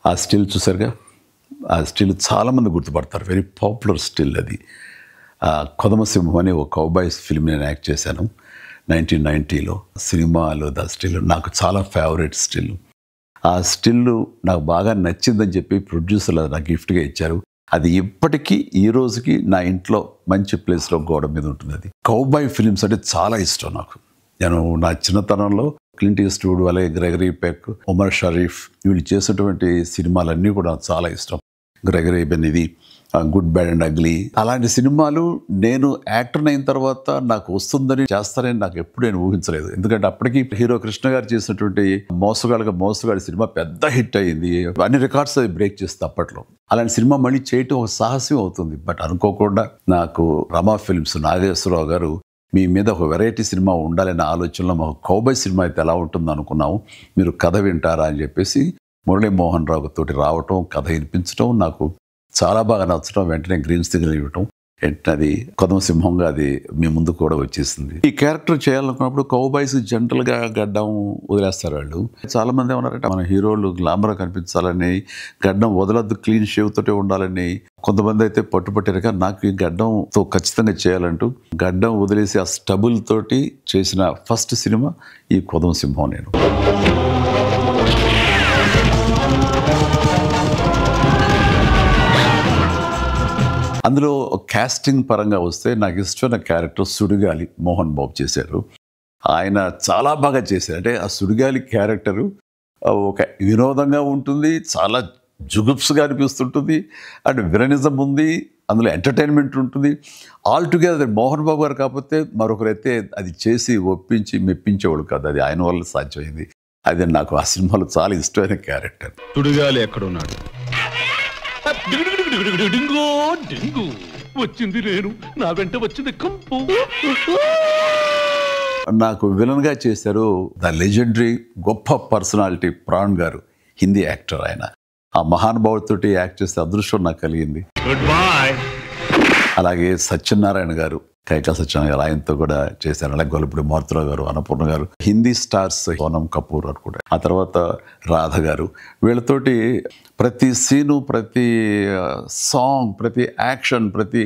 ఆ స్టిల్ చూసారుగా, ఆ స్టిల్ చాలామంది గుర్తుపడతారు. వెరీ పాపులర్ స్టిల్ అది. కొదమసింహం అనే ఒక కౌబాయ్స్ ఫిల్మ్ నేను యాక్ట్ చేశాను 1990లో. సినిమాలో ద స్టిల్ నాకు చాలా ఫేవరెట్ స్టిల్. ఆ స్టిల్ నాకు బాగా నచ్చిందని చెప్పి ప్రొడ్యూసర్లు నాకు గిఫ్ట్గా ఇచ్చారు. అది ఇప్పటికీ ఈ రోజుకి నా ఇంట్లో మంచి ప్లేస్లో గోడ మీద ఉంటుంది. అది కౌబాయ్ ఫిలిమ్స్ అంటే చాలా ఇష్టం నాకు. నేను నా చిన్నతనంలో క్లింట్ ఈస్ట్వుడ్, అలాగే గ్రెగరీ పెక్, ఉమర్ షరీఫ్ వీళ్ళు చేసినటువంటి సినిమాలన్నీ కూడా చాలా ఇష్టం. గ్రెగరీ బెన్, ఇది గుడ్ బ్యాడ్ అండ్ అగ్లీ, అలాంటి సినిమాలు నేను యాక్టర్ అయిన తర్వాత నాకు వస్తుందని చేస్తానని నాకు ఎప్పుడు నేను ఊహించలేదు. ఎందుకంటే అప్పటికి హీరో కృష్ణ గారు చేసినటువంటి మోసగాడి సినిమా పెద్ద హిట్ అయ్యింది. అన్ని రికార్డ్స్ అది బ్రేక్ చేస్తుంది అప్పట్లో. అలాంటి సినిమా మళ్ళీ చేయటం ఒక సాహసం అవుతుంది. బట్ అనుకోకుండా నాకు రమా ఫిల్మ్స్ నాగేశ్వరరావు గారు మీ మీద ఒక వెరైటీ సినిమా ఉండాలనే ఆలోచనలో మాకు కౌబాయ్ సినిమా అయితే ఎలా ఉంటుందో అనుకున్నాము, మీరు కథ వింటారా అని చెప్పేసి మురళీమోహన్ రావు తోటి రావటం, కథ వినిపించడం, నాకు చాలా బాగా నచ్చడం, వెంటనే గ్రీన్ సిగ్నల్ ఇవ్వటం, వెంటనే అది కొదమసింహంగా అది మీ ముందు కూడా వచ్చేసింది. ఈ క్యారెక్టర్ చేయాలనుకున్నప్పుడు కౌబాయ్స్ జనరల్గా గడ్డం వదిలేస్తారు వాళ్ళు. చాలా మంది ఏమన్నారంటే మన హీరోలు గ్లామర్ కనిపించాలని, గడ్డం వదలద్దు, క్లీన్ షేవ్ తోటే ఉండాలని. కొంతమంది అయితే పట్టుపట్టారుగా నాకు ఈ గడ్డంతో ఖచ్చితంగా చేయాలంటూ గడ్డం వదిలేసి ఆ స్టబుల్ తోటి చేసిన ఫస్ట్ సినిమా ఈ కొదమసింహం. నేను అందులో కాస్టింగ్ పరంగా వస్తే నాకు ఇష్టమైన క్యారెక్టర్ సుడిగాలి మోహన్ బాబు చేశారు. ఆయన చాలా బాగా చేశారు. అంటే ఆ సుడిగాలి క్యారెక్టరు ఒక వినోదంగా ఉంటుంది, చాలా జుగుప్స్గా అనిపిస్తుంటుంది, అండ్ విలనిజం ఉంది, అందులో ఎంటర్టైన్మెంట్ ఉంటుంది. ఆల్ టుగెదర్ మోహన్ బాబు గారు కాకపోతే మరొకరైతే అది చేసి ఒప్పించి మెప్పించేవాడు కాదు. అది ఆయన వల్ల సాధ్యమైంది. అది నాకు ఆ సినిమాలో చాలా ఇష్టమైన క్యారెక్టర్. సుడిగాలి ఎక్కడున్నాడు? వచ్చింది నేను, నా వెంట వచ్చింది కంపు. నాకు విలన్గా చేశారు ద లెజెండరీ గొప్ప పర్సనాలిటీ ప్రాణ్ గారు, హిందీ యాక్టర్. ఆయన ఆ మహానుభావుడితోటి యాక్ట్ చేసే అదృష్టం నాకు కలిగింది. Good bye. అలాగే సత్యనారాయణ గారు, కైకా సత్యనారాయణ గారు, ఆయనతో కూడా చేశారు. అలాగే గొల్లపూడి మారుతిరావు గారు, అన్నపూర్ణ గారు, హిందీ స్టార్స్ సోనం కపూర్ అనుకుంటా, ఆ తర్వాత రాధ గారు, వీళ్ళతోటి ప్రతి సీను, ప్రతి సాంగ్, ప్రతి యాక్షన్, ప్రతి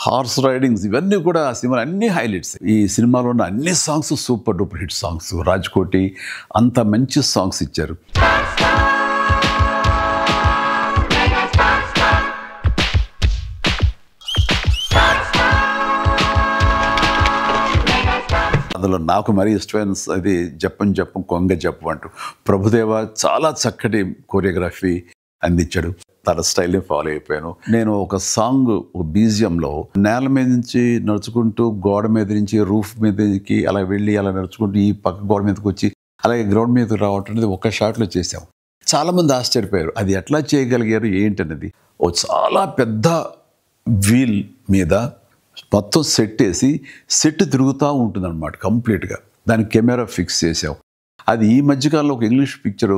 హార్స్ రైడింగ్స్, ఇవన్నీ కూడా ఆ సినిమా అన్ని హైలైట్స్. ఈ సినిమాలో ఉన్న అన్ని songs super duper hit songs. Raj-Koti అంత మంచి సాంగ్స్ ఇచ్చారు. అందులో నాకు మరీ ఇష్టమైన అది జప్పం జప్పం కొంగ జప్పం అంటూ ప్రభుదేవ చాలా చక్కటి కోరియోగ్రఫీ అందించాడు. తన స్టైల్ని ఫాలో అయిపోయాను. నేను ఒక సాంగ్, ఒక బీజియంలో నేల మీద నుంచి నడుచుకుంటూ గోడ మీద నుంచి రూఫ్ మీదకి అలా వెళ్ళి అలా నడుచుకుంటూ ఈ పక్క గోడ మీదకి వచ్చి అలాగే గ్రౌండ్ మీదకి రావటం అనేది ఒక షాట్లో చేసాం. చాలామంది ఆశ్చర్యపోయారు అది ఎట్లా చేయగలిగారు ఏంటనేది. ఓ చాలా పెద్ద వీల్ మీద మొత్తం సెట్ వేసి సెట్ తిరుగుతూ ఉంటుంది అనమాట కంప్లీట్గా. దానికి కెమెరా ఫిక్స్ చేసాం. అది ఈ మధ్యకాలంలో ఒక ఇంగ్లీష్ పిక్చరు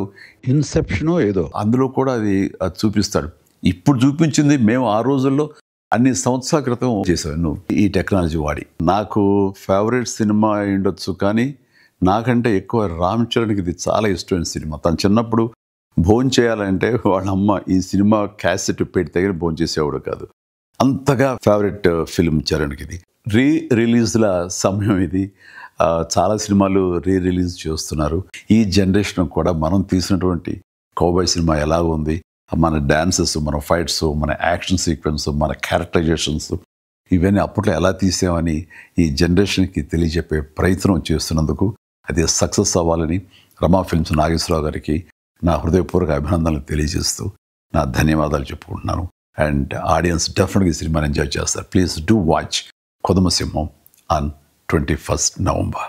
ఇన్సెప్షనో ఏదో అందులో కూడా అది చూపిస్తాడు. ఇప్పుడు చూపించింది మేము ఆ రోజుల్లో అన్ని సంవత్సరాల క్రితం చేసాను ఈ టెక్నాలజీ వాడి. నాకు ఫేవరెట్ సినిమా ఉండొచ్చు, కానీ నాకంటే ఎక్కువ రామ్ చరణ్కి ఇది చాలా ఇష్టమైన సినిమా. తను చిన్నప్పుడు భోజనం చేయాలంటే వాళ్ళ అమ్మ ఈ సినిమా క్యాసెట్ పెడితే భోజనం చేసేవాడు కాదు. అంతగా ఫేవరెట్ ఫిల్మ్ చరణ్కి ఇది. రిలీజ్ల సమయం ఇది. చాలా సినిమాలు రిలీజ్ చేస్తున్నారు. ఈ జనరేషన్ కూడా మనం తీసినటువంటి కౌబాయ్ సినిమా ఎలా ఉంది, మన డాన్సెస్, మన ఫైట్స్, మన యాక్షన్ సీక్వెన్స్, మన క్యారెక్టరైజేషన్స్ ఇవన్నీ అప్పట్లో ఎలా తీసామని ఈ జనరేషన్కి తెలియజెప్పే ప్రయత్నం చేస్తున్నందుకు అది సక్సెస్ అవ్వాలని రమా ఫిల్మ్స్ నాగేశ్వరరావు గారికి నా హృదయపూర్వక అభినందనలు తెలియజేస్తూ నా ధన్యవాదాలు చెప్పుకుంటున్నాను. అండ్ ఆడియన్స్ డెఫినెట్గా ఈ సినిమాని ఎంజాయ్ చేస్తారు. Please do watch కొదమసింహం on 21st November.